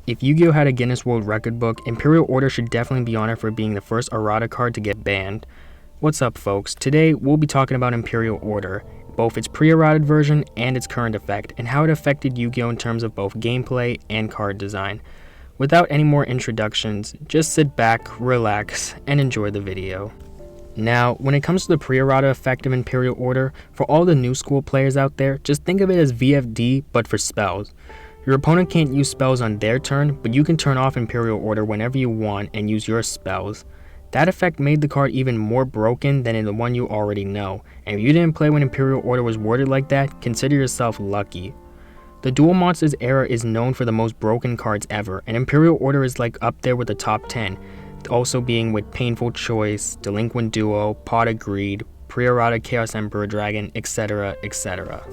If Yu-Gi-Oh had a Guinness World Record book, Imperial Order should definitely be on it for being the first errata card to get banned. What's up, folks? Today we'll be talking about Imperial Order, both its pre-errated version and its current effect, and how it affected Yu-Gi-Oh in terms of both gameplay and card design. Without any more introductions, just sit back, relax, and enjoy the video. Now, when it comes to the pre-errata effect of Imperial Order, for all the new school players out there, just think of it as VFD but for spells. Your opponent can't use spells on their turn, but you can turn off Imperial Order whenever you want and use your spells. That effect made the card even more broken than in the one you already know, and if you didn't play when Imperial Order was worded like that, consider yourself lucky. The Duel Monsters era is known for the most broken cards ever, and Imperial Order is like up there with the top 10, also being with Painful Choice, Delinquent Duo, Pot of Greed, Pre-errata Chaos Emperor Dragon, etc, etc.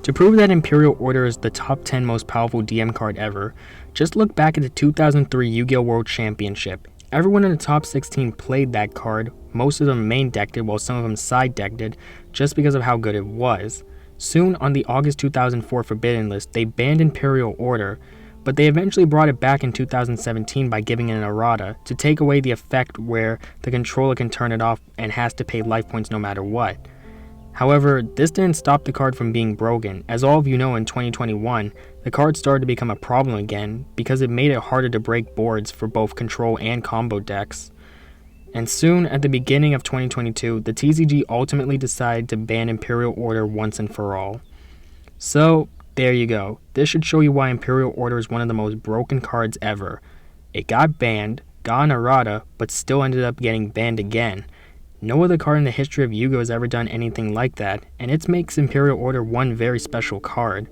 To prove that Imperial Order is the top 10 most powerful DM card ever, just look back at the 2003 Yu-Gi-Oh! World Championship. Everyone in the top 16 played that card, most of them main decked it while some of them side decked it, just because of how good it was. Soon, on the August 2004 Forbidden list, they banned Imperial Order, but they eventually brought it back in 2017 by giving it an errata, to take away the effect where the controller can turn it off and has to pay life points no matter what. However, this didn't stop the card from being broken. As all of you know, in 2021, the card started to become a problem again because it made it harder to break boards for both control and combo decks. And soon, at the beginning of 2022, the TCG ultimately decided to ban Imperial Order once and for all. So, there you go. This should show you why Imperial Order is one of the most broken cards ever. It got banned, got an errata, but still ended up getting banned again. No other card in the history of Yu-Gi-Oh has ever done anything like that, and it makes Imperial Order one very special card.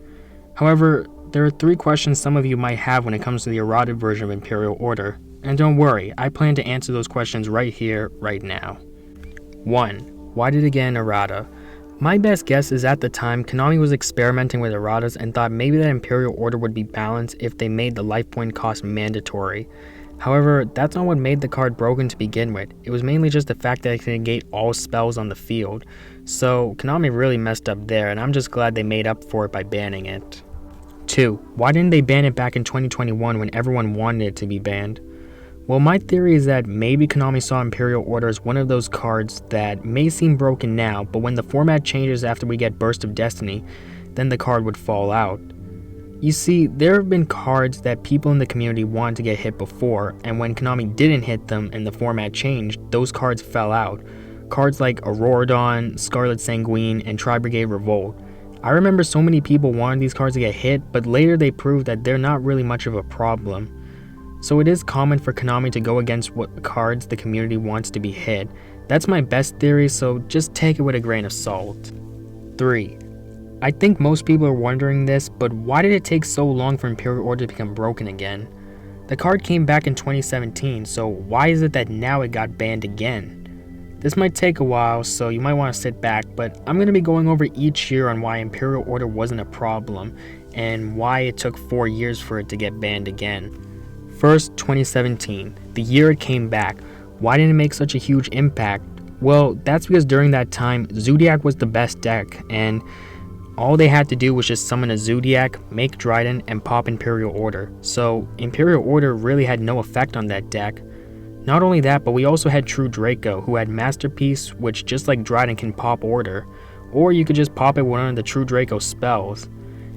However, there are 3 questions some of you might have when it comes to the errata version of Imperial Order, and don't worry, I plan to answer those questions right here, right now. 1. Why did it get an errata? My best guess is at the time, Konami was experimenting with erratas and thought maybe that Imperial Order would be balanced if they made the life point cost mandatory. However, that's not what made the card broken to begin with. It was mainly just the fact that it can negate all spells on the field. So, Konami really messed up there, and I'm just glad they made up for it by banning it. 2. Why didn't they ban it back in 2021 when everyone wanted it to be banned? Well, my theory is that maybe Konami saw Imperial Order as one of those cards that may seem broken now, but when the format changes after we get Burst of Destiny, then the card would fall out. You see, there have been cards that people in the community wanted to get hit before, and when Konami didn't hit them and the format changed, those cards fell out. Cards like Auroradon, Scarlet Sanguine, and Tri-Brigade Revolt. I remember so many people wanted these cards to get hit, but later they proved that they're not really much of a problem. So it is common for Konami to go against what cards the community wants to be hit. That's my best theory, so just take it with a grain of salt. 3. I think most people are wondering this, but why did it take so long for Imperial Order to become broken again? The card came back in 2017, so why is it that now it got banned again? This might take a while, so you might want to sit back, but I'm going to be going over each year on why Imperial Order wasn't a problem, and why it took 4 years for it to get banned again. First, 2017, the year it came back. Why didn't it make such a huge impact? Well, that's because during that time, Zodiac was the best deck, and all they had to do was just summon a Zodiac, make Dryden, and pop Imperial Order. So, Imperial Order really had no effect on that deck. Not only that, but we also had True Draco, who had Masterpiece, which just like Dryden can pop Order. Or you could just pop it with one of the True Draco spells.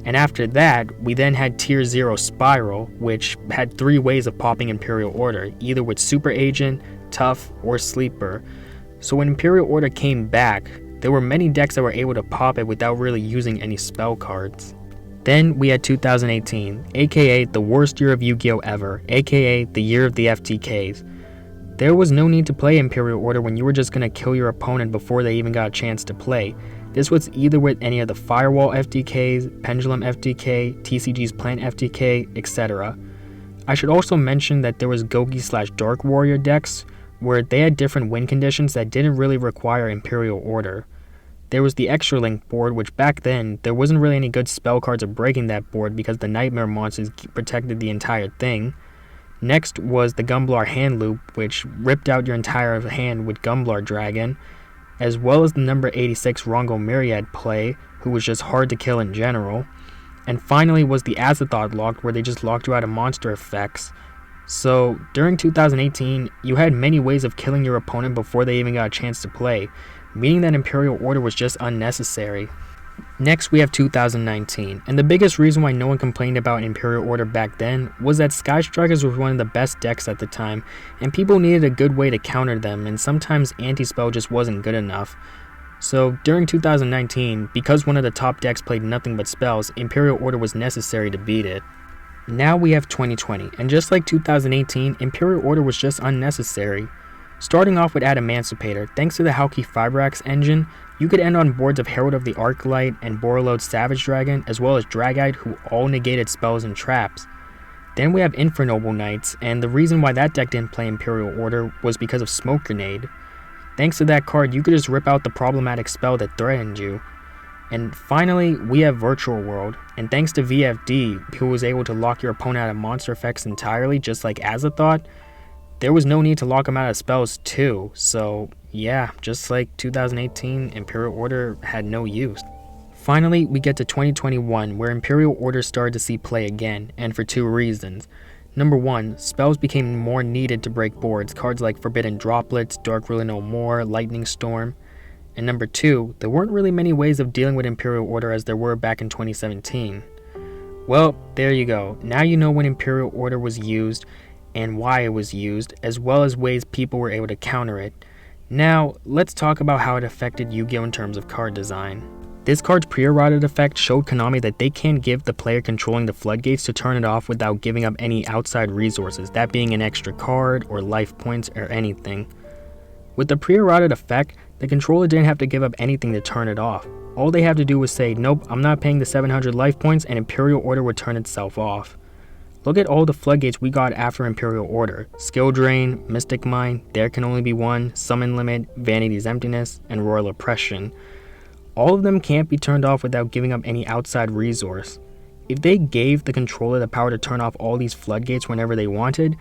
And after that, we then had Tier 0 Spiral, which had 3 ways of popping Imperial Order, either with Super Agent, Tough, or Sleeper. So when Imperial Order came back, there were many decks that were able to pop it without really using any spell cards. Then we had 2018, aka the worst year of Yu-Gi-Oh ever, aka the year of the FTKs. There was no need to play Imperial Order when you were just going to kill your opponent before they even got a chance to play. This was either with any of the Firewall FTKs, Pendulum FTK, TCG's Plant FTK, etc. I should also mention that there was Gogi/Dark Warrior decks, where they had different win conditions that didn't really require Imperial Order. There was the Extra Link board, which back then, there wasn't really any good spell cards of breaking that board because the Nightmare monsters protected the entire thing. Next was the Gumblar Hand Loop, which ripped out your entire hand with Gumblar Dragon, as well as the number 86 Rongo Myriad play, who was just hard to kill in general. And finally was the Azathoth lock, where they just locked you out of monster effects. So during 2018, you had many ways of killing your opponent before they even got a chance to play, meaning that Imperial Order was just unnecessary. Next, we have 2019, and the biggest reason why no one complained about Imperial Order back then was that Sky Strikers was one of the best decks at the time, and people needed a good way to counter them, and sometimes Anti-Spell just wasn't good enough. So during 2019, because one of the top decks played nothing but spells, Imperial Order was necessary to beat it. Now we have 2020, and just like 2018, Imperial Order was just unnecessary. Starting off with Adamantipator, thanks to the Halki Fiberax engine, you could end on boards of Herald of the Arclight and Borreload Savage Dragon, as well as Dragite, who all negated spells and traps. Then we have Infernoble Knights, and the reason why that deck didn't play Imperial Order was because of Smoke Grenade. Thanks to that card, you could just rip out the problematic spell that threatened you. And finally, we have Virtual World, and thanks to VFD, who was able to lock your opponent out of monster effects entirely, just like Azathoth, there was no need to lock him out of spells too. So yeah, just like 2018, Imperial Order had no use. Finally, we get to 2021, where Imperial Order started to see play again, and for two reasons. Number one, spells became more needed to break boards, cards like Forbidden Droplets, Dark Ruler No More, Lightning Storm. And number two, there weren't really many ways of dealing with Imperial Order as there were back in 2017. Well, there you go. Now you know when Imperial Order was used and why it was used, as well as ways people were able to counter it. Now, let's talk about how it affected Yu-Gi-Oh! In terms of card design. This card's Prerotted Effect showed Konami that they can't give the player controlling the floodgates to turn it off without giving up any outside resources, that being an extra card or life points or anything. With the Prerotted Effect, the controller didn't have to give up anything to turn it off. All they had to do was say, nope, I'm not paying the 700 life points, and Imperial Order would turn itself off. Look at all the floodgates we got after Imperial Order: Skill Drain, Mystic Mine, There Can Only Be One, Summon Limit, Vanity's Emptiness, and Royal Oppression. All of them can't be turned off without giving up any outside resource. If they gave the controller the power to turn off all these floodgates whenever they wanted,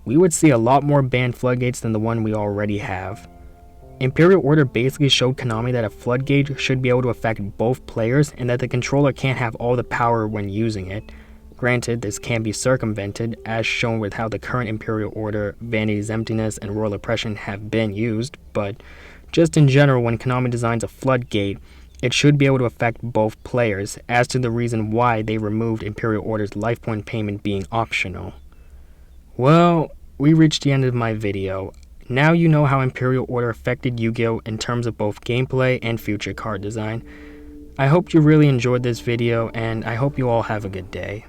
we would see a lot more banned floodgates than the one we already have. Imperial Order basically showed Konami that a floodgate should be able to affect both players and that the controller can't have all the power when using it. Granted, this can be circumvented, as shown with how the current Imperial Order, Vanity's Emptiness, and Royal Oppression have been used, but just in general, when Konami designs a floodgate, it should be able to affect both players, as to the reason why they removed Imperial Order's life point payment being optional. Well, we reached the end of my video. Now you know how Imperial Order affected Yu-Gi-Oh! In terms of both gameplay and future card design. I hope you really enjoyed this video, and I hope you all have a good day.